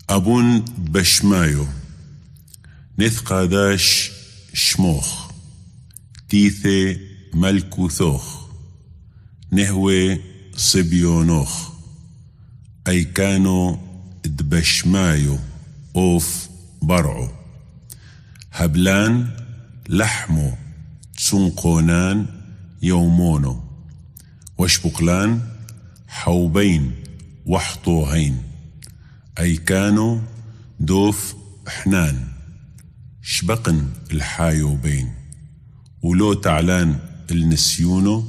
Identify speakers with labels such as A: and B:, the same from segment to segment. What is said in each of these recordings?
A: أبون بشمايو نثقى داش شموخ تيثي ملكوثوخ نهوي صبيونوخ أي كانوا دبشمايو أوف برعو هبلان لحمو تسنقونان يومونو وشبقلان حوبين وحطوهين أي كانوا دوف حنان شبقن الحايوبين ولو تعلان النسيونو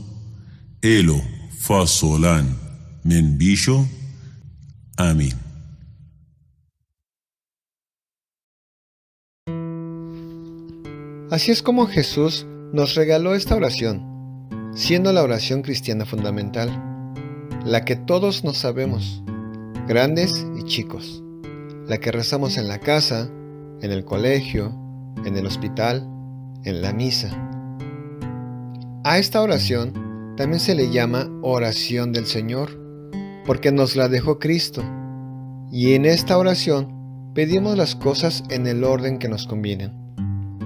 A: إيلو فاصولان من بيشو آمين.
B: Así es como Jesús nos regaló esta oración, siendo la oración cristiana fundamental, la que todos nos sabemos, grandes y chicos, la que rezamos en la casa, en el colegio, en el hospital, en la misa. A esta oración también se le llama oración del Señor, porque nos la dejó Cristo, y en esta oración pedimos las cosas en el orden que nos convienen,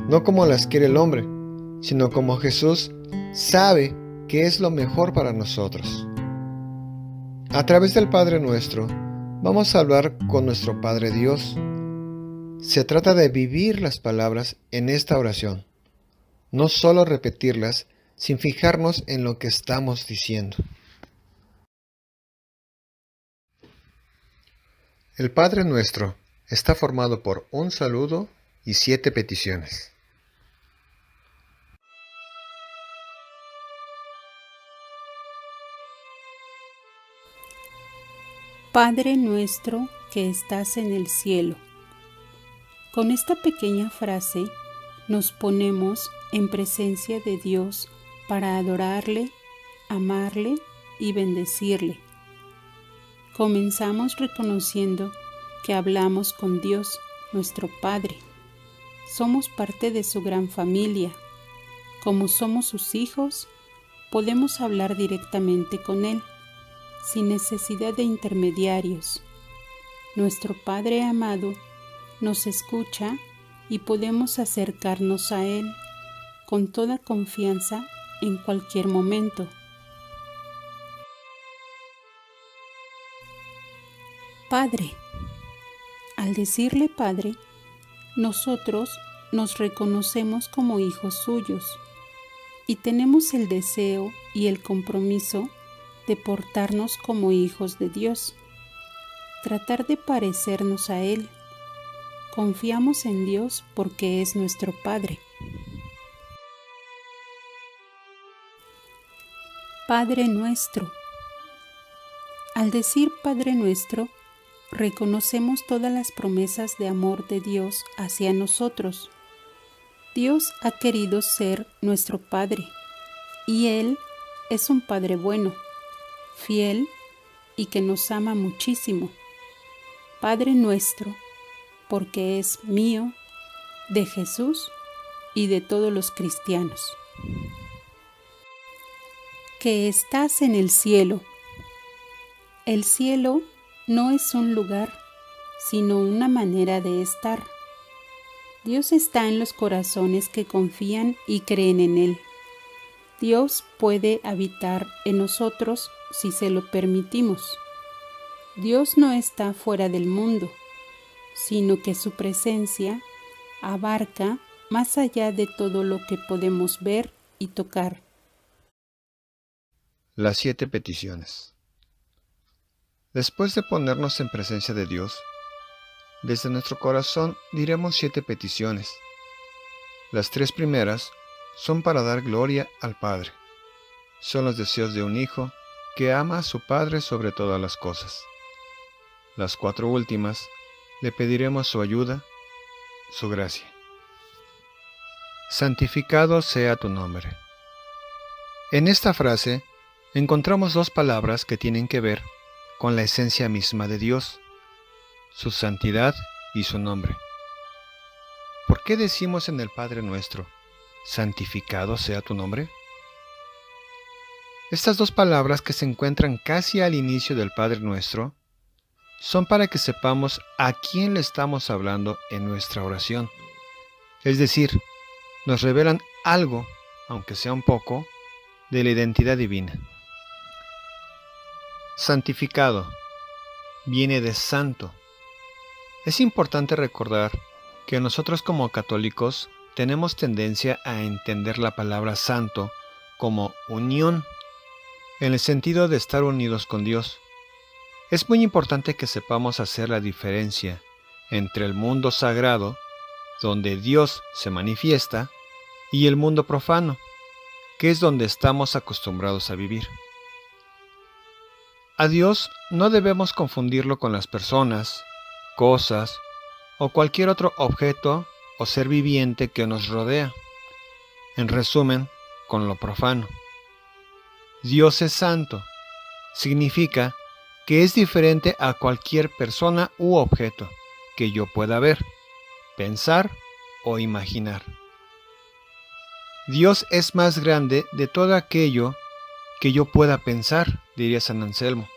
B: no como las quiere el hombre, sino como Jesús sabe que es lo mejor para nosotros. A través del Padre Nuestro, vamos a hablar con nuestro Padre Dios. Se trata de vivir las palabras en esta oración, no solo repetirlas sin fijarnos en lo que estamos diciendo. El Padre Nuestro está formado por un saludo y 7 peticiones.
C: Padre nuestro que estás en el cielo. Con esta pequeña frase nos ponemos en presencia de Dios para adorarle, amarle y bendecirle. Comenzamos reconociendo que hablamos con Dios, nuestro Padre. Somos parte de su gran familia. Como somos sus hijos, podemos hablar directamente con Él, sin necesidad de intermediarios. Nuestro Padre amado nos escucha y podemos acercarnos a Él con toda confianza en cualquier momento. Padre. Al decirle Padre, nosotros nos reconocemos como hijos suyos y tenemos el deseo y el compromiso de portarnos como hijos de Dios, tratar de parecernos a Él. Confiamos en Dios porque es nuestro Padre. Padre nuestro. Al decir Padre nuestro, reconocemos todas las promesas de amor de Dios hacia nosotros. Dios ha querido ser nuestro Padre, y Él es un Padre bueno, fiel y que nos ama muchísimo. Padre nuestro, porque es mío, de Jesús y de todos los cristianos. Que estás en el cielo. El cielo no es un lugar, sino una manera de estar. Dios está en los corazones que confían y creen en Él. Dios puede habitar en nosotros si se lo permitimos. Dios no está fuera del mundo, sino que su presencia abarca más allá de todo lo que podemos ver y tocar.
B: Las 7 peticiones. Después de ponernos en presencia de Dios, desde nuestro corazón diremos 7 peticiones. Las 3 primeras son para dar gloria al Padre. Son los deseos de un hijo que ama a su Padre sobre todas las cosas. Las 4 últimas le pediremos su ayuda, su gracia. Santificado sea tu nombre. En esta frase encontramos 2 palabras que tienen que ver con la esencia misma de Dios, su santidad y su nombre. ¿Por qué decimos en el Padre Nuestro, santificado sea tu nombre? Estas dos palabras que se encuentran casi al inicio del Padre Nuestro son para que sepamos a quién le estamos hablando en nuestra oración. Es decir, nos revelan algo, aunque sea un poco, de la identidad divina. Santificado viene de santo. Es importante recordar que nosotros como católicos tenemos tendencia a entender la palabra santo como unión, en el sentido de estar unidos con Dios. Es muy importante que sepamos hacer la diferencia entre el mundo sagrado, donde Dios se manifiesta, y el mundo profano, que es donde estamos acostumbrados a vivir. A Dios no debemos confundirlo con las personas, cosas o cualquier otro objeto o ser viviente que nos rodea. En resumen, con lo profano. Dios es santo. Significa que es diferente a cualquier persona u objeto que yo pueda ver, pensar o imaginar. Dios es más grande de todo aquello que yo pueda pensar, diría San Anselmo.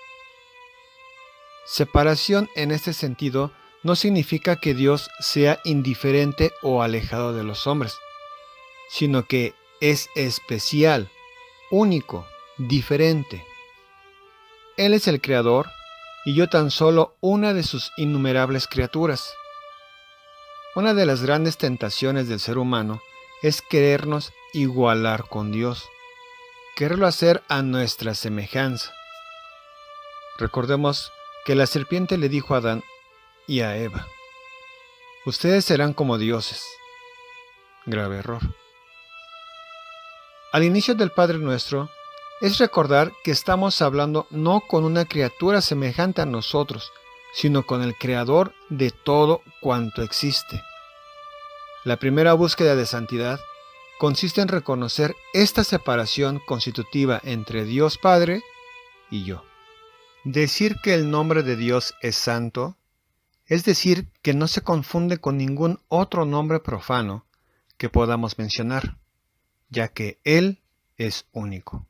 B: Separación en este sentido no significa que Dios sea indiferente o alejado de los hombres, sino que es especial, único, diferente. Él es el Creador y yo tan solo una de sus innumerables criaturas. Una de las grandes tentaciones del ser humano es querernos igualar con Dios, quererlo hacer a nuestra semejanza. Recordemos que la serpiente le dijo a Adán y a Eva: ustedes serán como dioses. Grave error. Al inicio del Padre Nuestro es recordar que estamos hablando no con una criatura semejante a nosotros, sino con el Creador de todo cuanto existe. La primera búsqueda de santidad consiste en reconocer esta separación constitutiva entre Dios Padre y yo. Decir que el nombre de Dios es santo es decir que no se confunde con ningún otro nombre profano que podamos mencionar, ya que Él es único.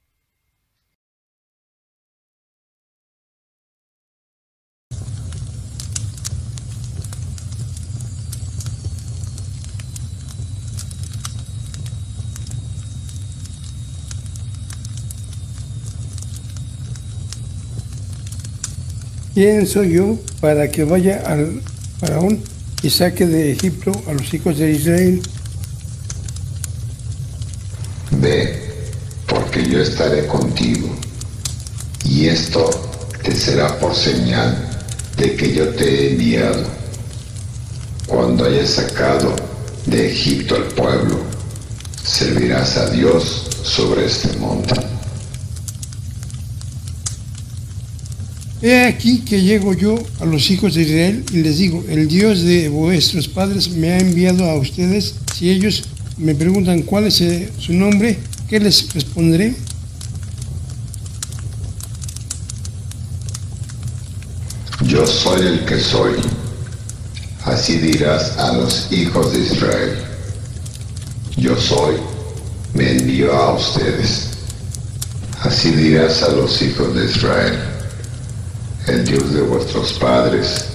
D: ¿Quién soy yo para que vaya al faraón y saque de Egipto a los hijos de Israel?
E: Ve, porque yo estaré contigo, y esto te será por señal de que yo te he enviado. Cuando hayas sacado de Egipto al pueblo, servirás a Dios sobre este monte.
D: He aquí que llego yo a los hijos de Israel y les digo: el Dios de vuestros padres me ha enviado a ustedes. Si ellos me preguntan cuál es su nombre, ¿qué les responderé?
E: Yo soy el que soy. Así dirás a los hijos de Israel: yo soy, me envió a ustedes. Así dirás a los hijos de Israel: el Dios de vuestros padres,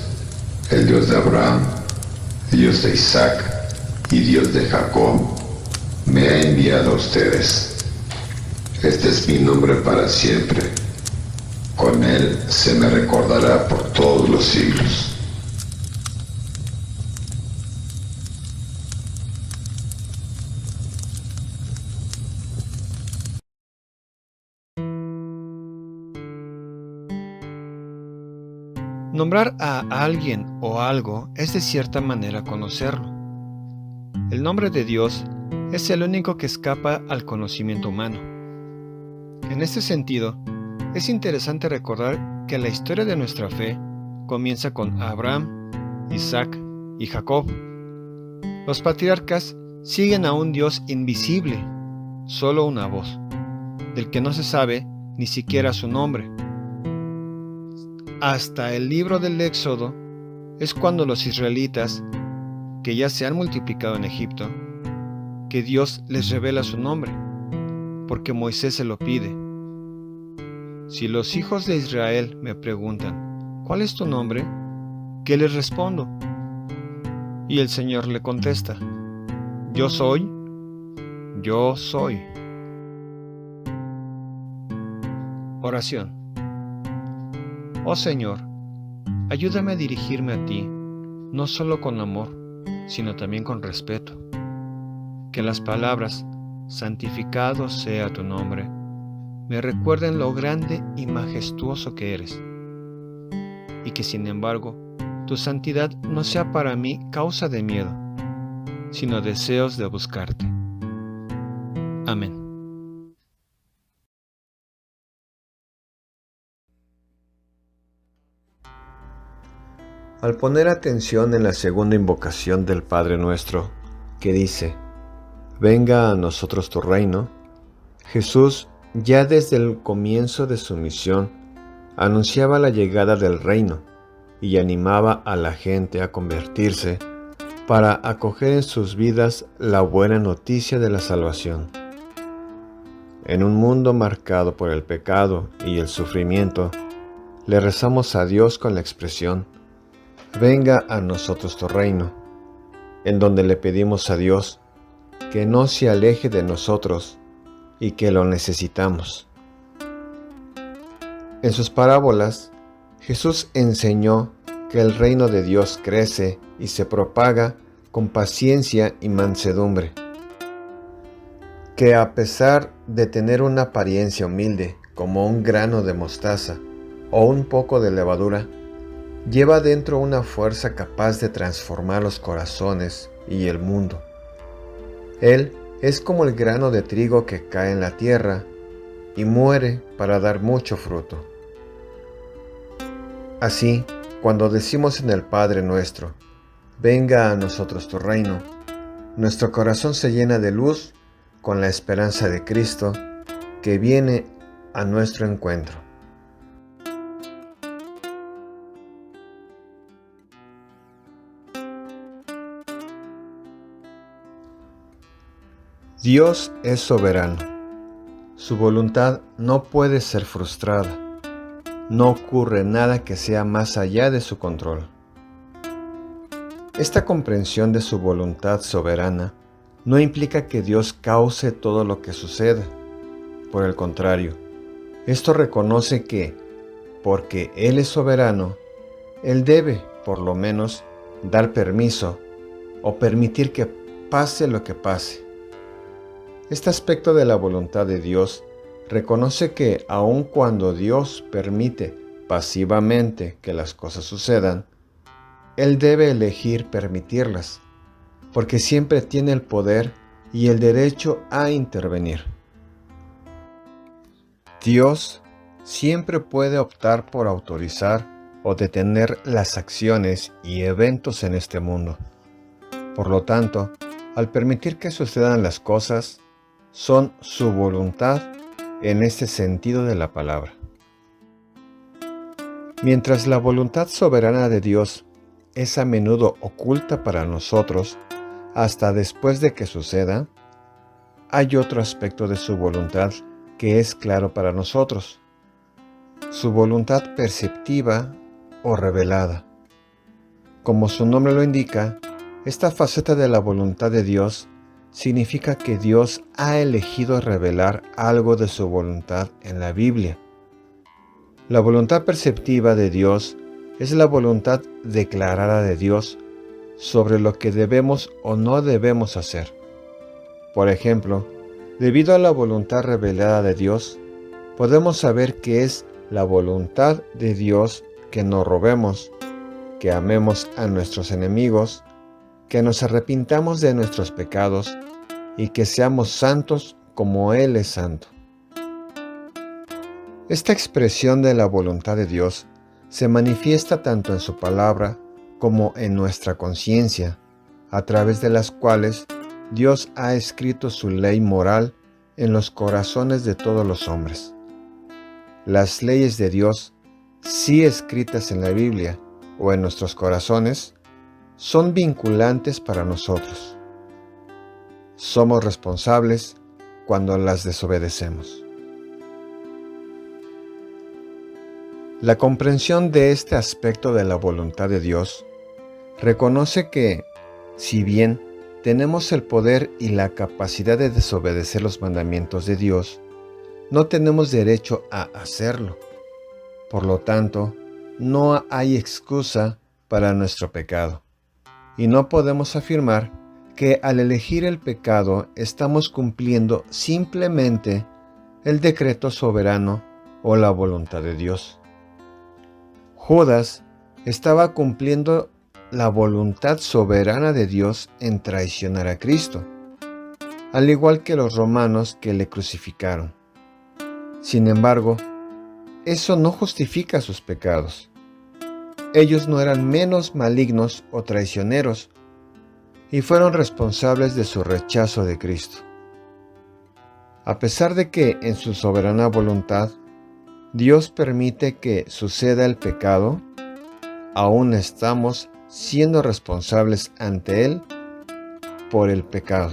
E: el Dios de Abraham, el Dios de Isaac y Dios de Jacob, me ha enviado a ustedes. Este es mi nombre para siempre. Con él se me recordará por todos los siglos.
B: Nombrar a alguien o algo es de cierta manera conocerlo. El nombre de Dios es el único que escapa al conocimiento humano. En este sentido, es interesante recordar que la historia de nuestra fe comienza con Abraham, Isaac y Jacob. Los patriarcas siguen a un Dios invisible, solo una voz, del que no se sabe ni siquiera su nombre. Hasta el libro del Éxodo, es cuando los israelitas, que ya se han multiplicado en Egipto, que Dios les revela su nombre, porque Moisés se lo pide. Si los hijos de Israel me preguntan, ¿cuál es tu nombre?, ¿qué les respondo? Y el Señor le contesta, yo soy, yo soy. Oración. Oh Señor, ayúdame a dirigirme a ti, no solo con amor, sino también con respeto. Que las palabras, santificado sea tu nombre, me recuerden lo grande y majestuoso que eres, y que sin embargo, tu santidad no sea para mí causa de miedo, sino deseos de buscarte. Amén. Al poner atención en la segunda invocación del Padre Nuestro, que dice, venga a nosotros tu reino, Jesús, ya desde el comienzo de su misión, anunciaba la llegada del reino y animaba a la gente a convertirse para acoger en sus vidas la buena noticia de la salvación. En un mundo marcado por el pecado y el sufrimiento, le rezamos a Dios con la expresión, venga a nosotros tu reino, en donde le pedimos a Dios que no se aleje de nosotros y que lo necesitamos. En sus parábolas, Jesús enseñó que el reino de Dios crece y se propaga con paciencia y mansedumbre, que a pesar de tener una apariencia humilde como un grano de mostaza o un poco de levadura, lleva dentro una fuerza capaz de transformar los corazones y el mundo. Él es como el grano de trigo que cae en la tierra y muere para dar mucho fruto. Así, cuando decimos en el Padre Nuestro, venga a nosotros tu reino, nuestro corazón se llena de luz con la esperanza de Cristo que viene a nuestro encuentro. Dios es soberano. Su voluntad no puede ser frustrada. No ocurre nada que sea más allá de su control. Esta comprensión de su voluntad soberana no implica que Dios cause todo lo que suceda. Por el contrario, esto reconoce que, porque Él es soberano, Él debe, por lo menos, dar permiso o permitir que pase lo que pase. Este aspecto de la voluntad de Dios reconoce que aun cuando Dios permite pasivamente que las cosas sucedan, Él debe elegir permitirlas, porque siempre tiene el poder y el derecho a intervenir. Dios siempre puede optar por autorizar o detener las acciones y eventos en este mundo. Por lo tanto, al permitir que sucedan las cosas, son su voluntad en este sentido de la palabra. Mientras la voluntad soberana de Dios es a menudo oculta para nosotros hasta después de que suceda, hay otro aspecto de su voluntad que es claro para nosotros: su voluntad perceptiva o revelada. Como su nombre lo indica, esta faceta de la voluntad de Dios significa que Dios ha elegido revelar algo de su voluntad en la Biblia. La voluntad perceptiva de Dios es la voluntad declarada de Dios sobre lo que debemos o no debemos hacer. Por ejemplo, debido a la voluntad revelada de Dios, podemos saber que es la voluntad de Dios que no robemos, que amemos a nuestros enemigos, que nos arrepintamos de nuestros pecados y que seamos santos como Él es santo. Esta expresión de la voluntad de Dios se manifiesta tanto en su palabra como en nuestra conciencia, a través de las cuales Dios ha escrito su ley moral en los corazones de todos los hombres. Las leyes de Dios, sí escritas en la Biblia, o en nuestros corazones son vinculantes para nosotros. Somos responsables cuando las desobedecemos. La comprensión de este aspecto de la voluntad de Dios reconoce que, si bien tenemos el poder y la capacidad de desobedecer los mandamientos de Dios, no tenemos derecho a hacerlo. Por lo tanto, no hay excusa para nuestro pecado, y no podemos afirmar que al elegir el pecado estamos cumpliendo simplemente el decreto soberano o la voluntad de Dios. Judas estaba cumpliendo la voluntad soberana de Dios en traicionar a Cristo, al igual que los romanos que le crucificaron. Sin embargo, eso no justifica sus pecados. Ellos no eran menos malignos o traicioneros y fueron responsables de su rechazo de Cristo. A pesar de que en su soberana voluntad Dios permite que suceda el pecado, aún estamos siendo responsables ante Él por el pecado.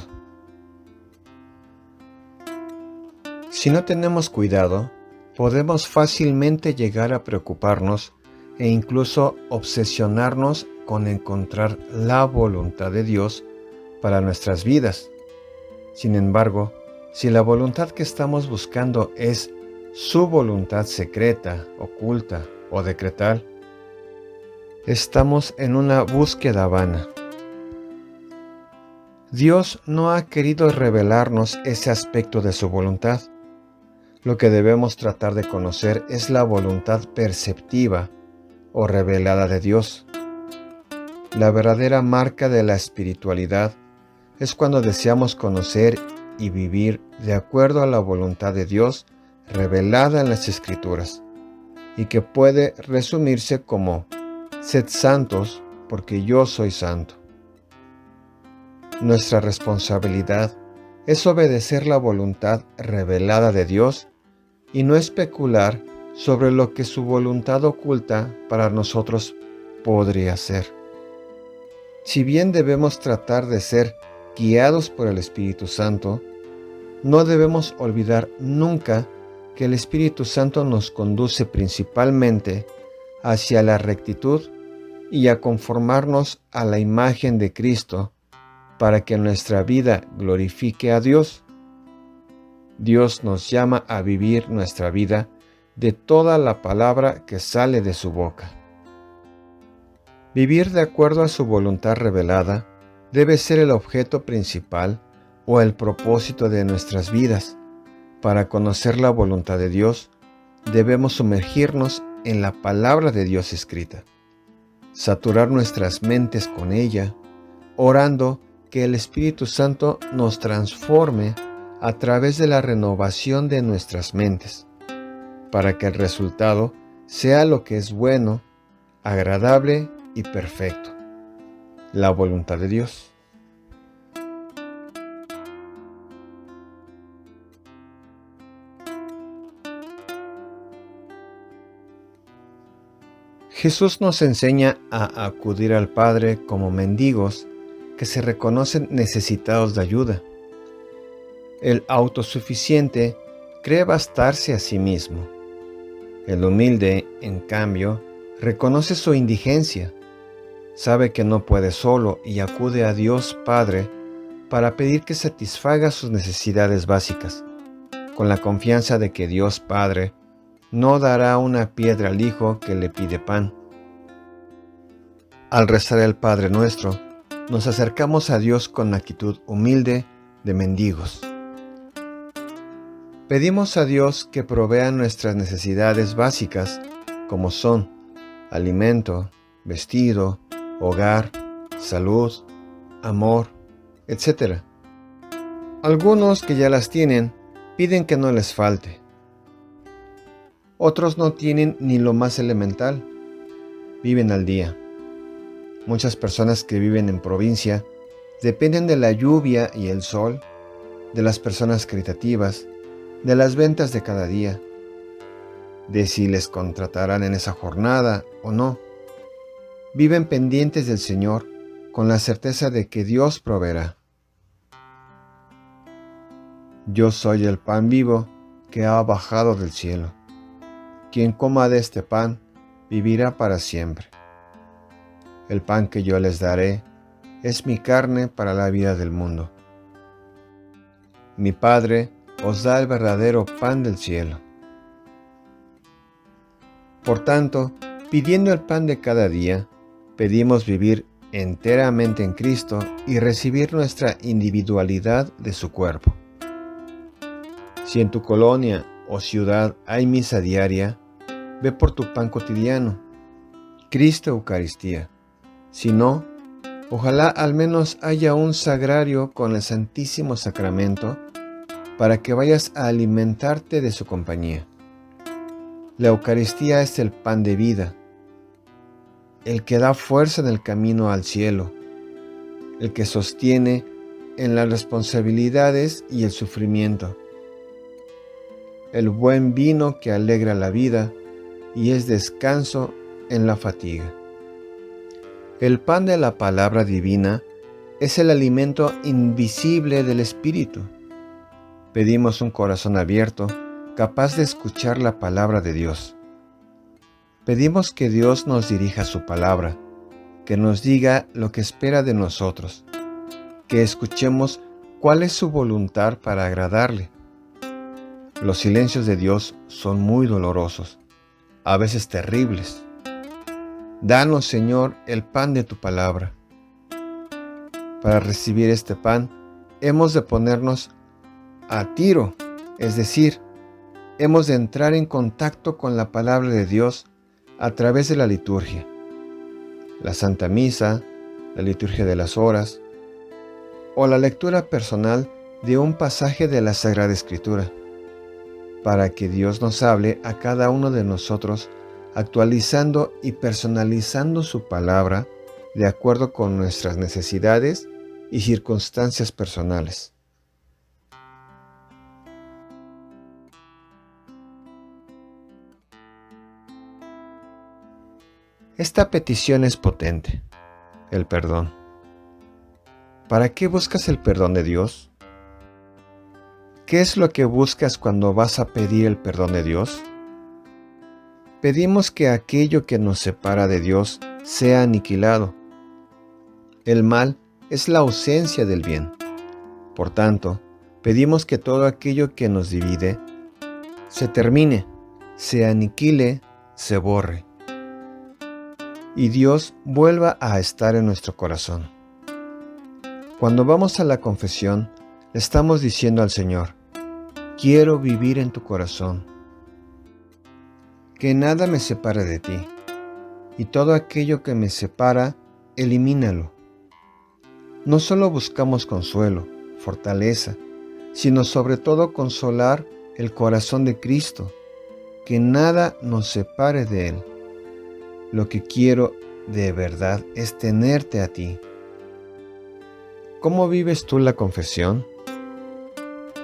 B: Si no tenemos cuidado, podemos fácilmente llegar a preocuparnos e incluso obsesionarnos con encontrar la voluntad de Dios para nuestras vidas. Sin embargo, si la voluntad que estamos buscando es su voluntad secreta, oculta o decretal, estamos en una búsqueda vana. Dios no ha querido revelarnos ese aspecto de su voluntad. Lo que debemos tratar de conocer es la voluntad perceptiva o revelada de Dios. La verdadera marca de la espiritualidad es cuando deseamos conocer y vivir de acuerdo a la voluntad de Dios revelada en las Escrituras, y que puede resumirse como: sed santos porque yo soy santo. Nuestra responsabilidad es obedecer la voluntad revelada de Dios y no especular sobre lo que su voluntad oculta para nosotros podría ser. Si bien debemos tratar de ser guiados por el Espíritu Santo, no debemos olvidar nunca que el Espíritu Santo nos conduce principalmente hacia la rectitud y a conformarnos a la imagen de Cristo para que nuestra vida glorifique a Dios. Dios nos llama a vivir nuestra vida de toda la palabra que sale de su boca. Vivir de acuerdo a su voluntad revelada debe ser el objeto principal o el propósito de nuestras vidas. Para conocer la voluntad de Dios, debemos sumergirnos en la palabra de Dios escrita, saturar nuestras mentes con ella, orando que el Espíritu Santo nos transforme a través de la renovación de nuestras mentes, para que el resultado sea lo que es bueno, agradable y perfecto, la voluntad de Dios. Jesús nos enseña a acudir al Padre como mendigos que se reconocen necesitados de ayuda. El autosuficiente cree bastarse a sí mismo. El humilde, en cambio, reconoce su indigencia, sabe que no puede solo y acude a Dios Padre para pedir que satisfaga sus necesidades básicas, con la confianza de que Dios Padre no dará una piedra al hijo que le pide pan. Al rezar el Padre Nuestro, nos acercamos a Dios con actitud humilde de mendigos. Pedimos a Dios que provea nuestras necesidades básicas, como son alimento, vestido, hogar, salud, amor, etc. Algunos que ya las tienen piden que no les falte. Otros no tienen ni lo más elemental, viven al día. Muchas personas que viven en provincia dependen de la lluvia y el sol, de las personas caritativas, de las ventas de cada día, de si les contratarán en esa jornada o no. viven pendientes del Señor con la certeza de que Dios proveerá. Yo soy el pan vivo que ha bajado del cielo. Quien coma de este pan vivirá para siempre. El pan que yo les daré es mi carne para la vida del mundo. Mi Padre os da el verdadero pan del cielo. Por tanto, pidiendo el pan de cada día, pedimos vivir enteramente en Cristo y recibir nuestra individualidad de su cuerpo. Si en tu colonia o ciudad hay misa diaria, ve por tu pan cotidiano, Cristo Eucaristía. Si no, ojalá al menos haya un sagrario con el Santísimo Sacramento para que vayas a alimentarte de su compañía. La Eucaristía es el pan de vida, el que da fuerza en el camino al cielo, el que sostiene en las responsabilidades y el sufrimiento, el buen vino que alegra la vida y es descanso en la fatiga. El pan de la palabra divina es el alimento invisible del Espíritu. Pedimos un corazón abierto, capaz de escuchar la palabra de Dios. Pedimos que Dios nos dirija su palabra, que nos diga lo que espera de nosotros, que escuchemos cuál es su voluntad para agradarle. Los silencios de Dios son muy dolorosos, a veces terribles. Danos, Señor, el pan de tu palabra. Para recibir este pan, hemos de ponernos a tiro, es decir, hemos de entrar en contacto con la palabra de Dios a través de la liturgia, la Santa Misa, la liturgia de las horas, o la lectura personal de un pasaje de la Sagrada Escritura, para que Dios nos hable a cada uno de nosotros, actualizando y personalizando su palabra de acuerdo con nuestras necesidades y circunstancias personales. Esta petición es potente, el perdón. ¿Para qué buscas el perdón de Dios? ¿Qué es lo que buscas cuando vas a pedir el perdón de Dios? Pedimos que aquello que nos separa de Dios sea aniquilado. El mal es la ausencia del bien. Por tanto, pedimos que todo aquello que nos divide se termine, se aniquile, se borre, y Dios vuelva a estar en nuestro corazón. Cuando vamos a la confesión, le estamos diciendo al Señor: quiero vivir en tu corazón. Que nada me separe de ti, y todo aquello que me separa, elimínalo. No solo buscamos consuelo, fortaleza, sino sobre todo consolar el corazón de Cristo, que nada nos separe de Él. Lo que quiero de verdad es tenerte a ti. ¿Cómo vives tú la confesión?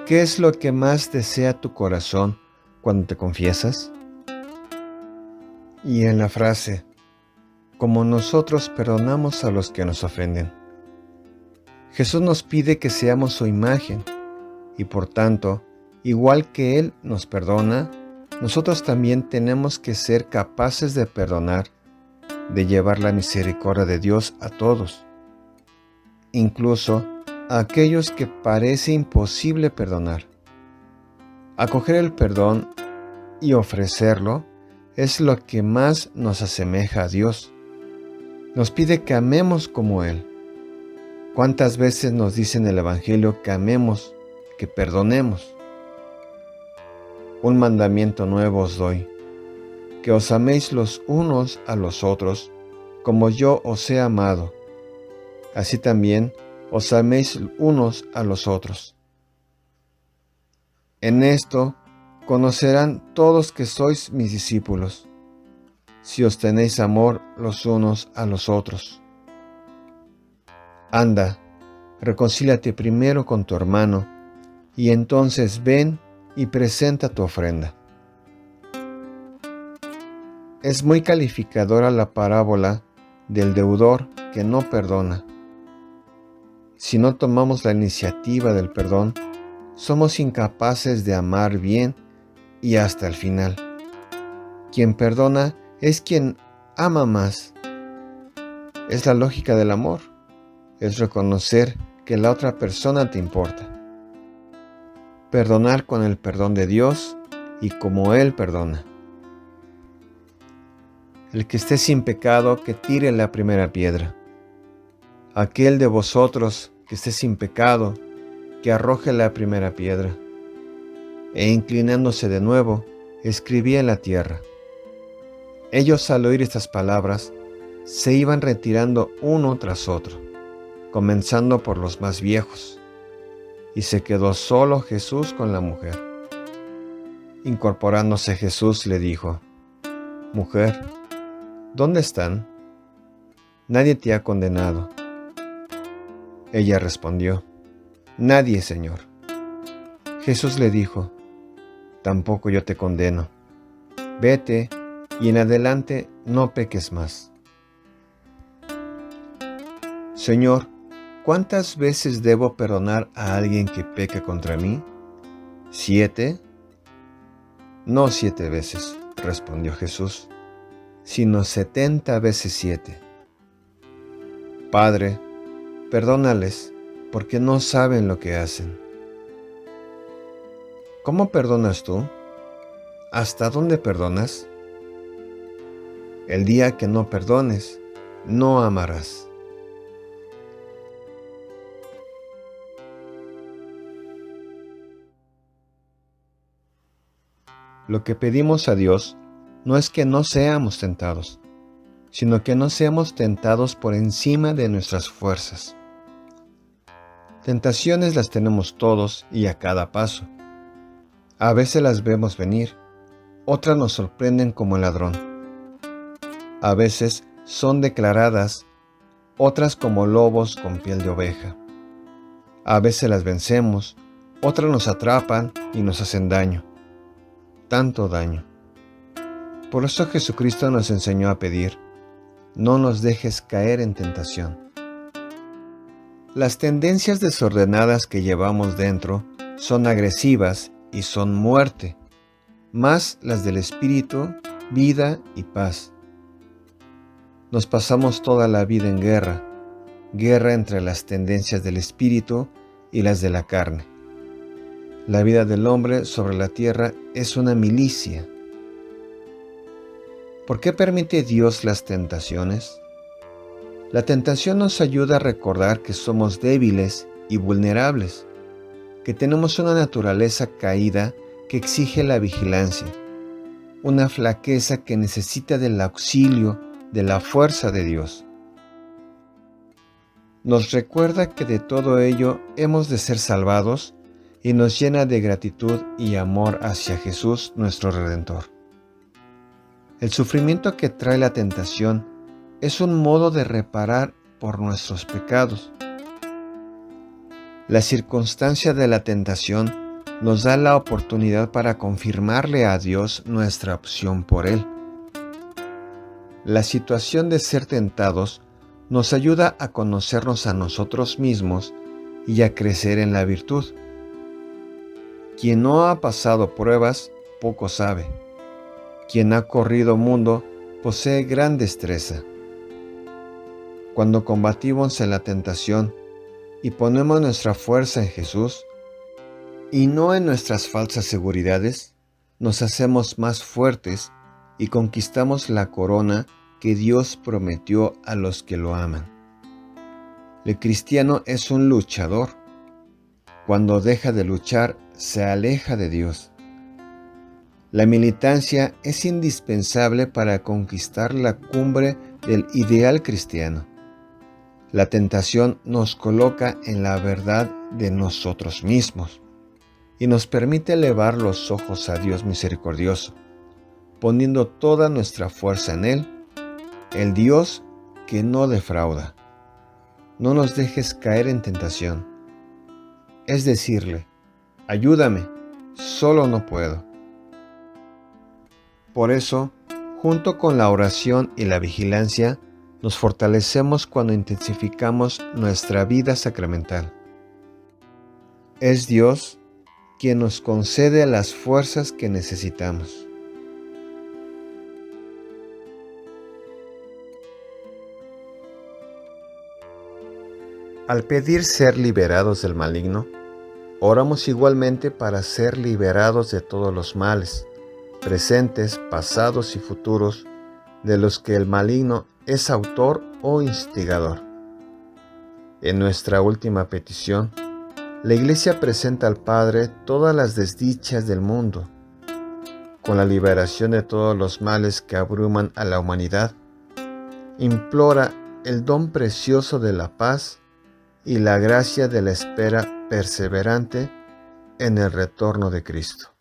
B: ¿Qué es lo que más desea tu corazón cuando te confiesas? Y en la frase, como nosotros perdonamos a los que nos ofenden. Jesús nos pide que seamos su imagen, y por tanto, igual que Él nos perdona, nosotros también tenemos que ser capaces de perdonar, de llevar la misericordia de Dios a todos, incluso a aquellos que parece imposible perdonar. Acoger el perdón y ofrecerlo es lo que más nos asemeja a Dios. Nos pide que amemos como Él. ¿Cuántas veces nos dice en el Evangelio que amemos, que perdonemos? Un mandamiento nuevo os doy, que os améis los unos a los otros, como yo os he amado. Así también os améis unos a los otros. En esto conocerán todos que sois mis discípulos, si os tenéis amor los unos a los otros. Anda, reconcíliate primero con tu hermano, y entonces ven y presenta tu ofrenda. Es muy calificadora la parábola del deudor que no perdona. Si no tomamos la iniciativa del perdón, somos incapaces de amar bien y hasta el final. Quien perdona es quien ama más. Es la lógica del amor. Es reconocer que la otra persona te importa. Perdonar con el perdón de Dios y como Él perdona. El que esté sin pecado, que tire la primera piedra. Aquel de vosotros que esté sin pecado, que arroje la primera piedra. E inclinándose de nuevo, escribía en la tierra. Ellos, al oír estas palabras, se iban retirando uno tras otro, comenzando por los más viejos, y se quedó solo Jesús con la mujer. Incorporándose Jesús le dijo: Mujer, ¿dónde están? Nadie te ha condenado. Ella respondió: Nadie, Señor. Jesús le dijo: Tampoco yo te condeno. Vete y en adelante no peques más. Señor, ¿cuántas veces debo perdonar a alguien que peque contra mí? ¿7? No 7 veces, respondió Jesús, sino 70 veces 7. Padre, perdónales, porque no saben lo que hacen. ¿Cómo perdonas tú? ¿Hasta dónde perdonas? El día que no perdones, no amarás. Lo que pedimos a Dios no es que no seamos tentados, sino que no seamos tentados por encima de nuestras fuerzas. Tentaciones las tenemos todos y a cada paso. A veces las vemos venir, otras nos sorprenden como el ladrón. A veces son declaradas, otras como lobos con piel de oveja. A veces las vencemos, otras nos atrapan y nos hacen daño. Tanto daño. Por eso Jesucristo nos enseñó a pedir: no nos dejes caer en tentación. Las tendencias desordenadas que llevamos dentro son agresivas y son muerte, más las del espíritu, vida y paz. Nos pasamos toda la vida en guerra entre las tendencias del espíritu y las de la carne. La vida del hombre sobre la tierra es una milicia. ¿Por qué permite Dios las tentaciones? La tentación nos ayuda a recordar que somos débiles y vulnerables, que tenemos una naturaleza caída que exige la vigilancia, una flaqueza que necesita del auxilio de la fuerza de Dios. Nos recuerda que de todo ello hemos de ser salvados y nos llena de gratitud y amor hacia Jesús, nuestro Redentor. El sufrimiento que trae la tentación es un modo de reparar por nuestros pecados. La circunstancia de la tentación nos da la oportunidad para confirmarle a Dios nuestra opción por Él. La situación de ser tentados nos ayuda a conocernos a nosotros mismos y a crecer en la virtud. Quien no ha pasado pruebas, poco sabe. Quien ha corrido mundo, posee gran destreza. Cuando combatimos en la tentación y ponemos nuestra fuerza en Jesús, y no en nuestras falsas seguridades, nos hacemos más fuertes y conquistamos la corona que Dios prometió a los que lo aman. El cristiano es un luchador. Cuando deja de luchar, se aleja de Dios. La militancia es indispensable para conquistar la cumbre del ideal cristiano. La tentación nos coloca en la verdad de nosotros mismos y nos permite elevar los ojos a Dios misericordioso, poniendo toda nuestra fuerza en Él, el Dios que no defrauda. No nos dejes caer en tentación. Es decirle: ayúdame, solo no puedo. Por eso, junto con la oración y la vigilancia, Nos fortalecemos cuando intensificamos nuestra vida sacramental. Es Dios quien nos concede las fuerzas que necesitamos. Al pedir ser liberados del maligno, oramos igualmente para ser liberados de todos los males, presentes, pasados y futuros, de los que el maligno es autor o instigador. En nuestra última petición, la Iglesia presenta al Padre todas las desdichas del mundo. Con la liberación de todos los males que abruman a la humanidad, implora el don precioso de la paz y la gracia de la espera perseverante en el retorno de Cristo.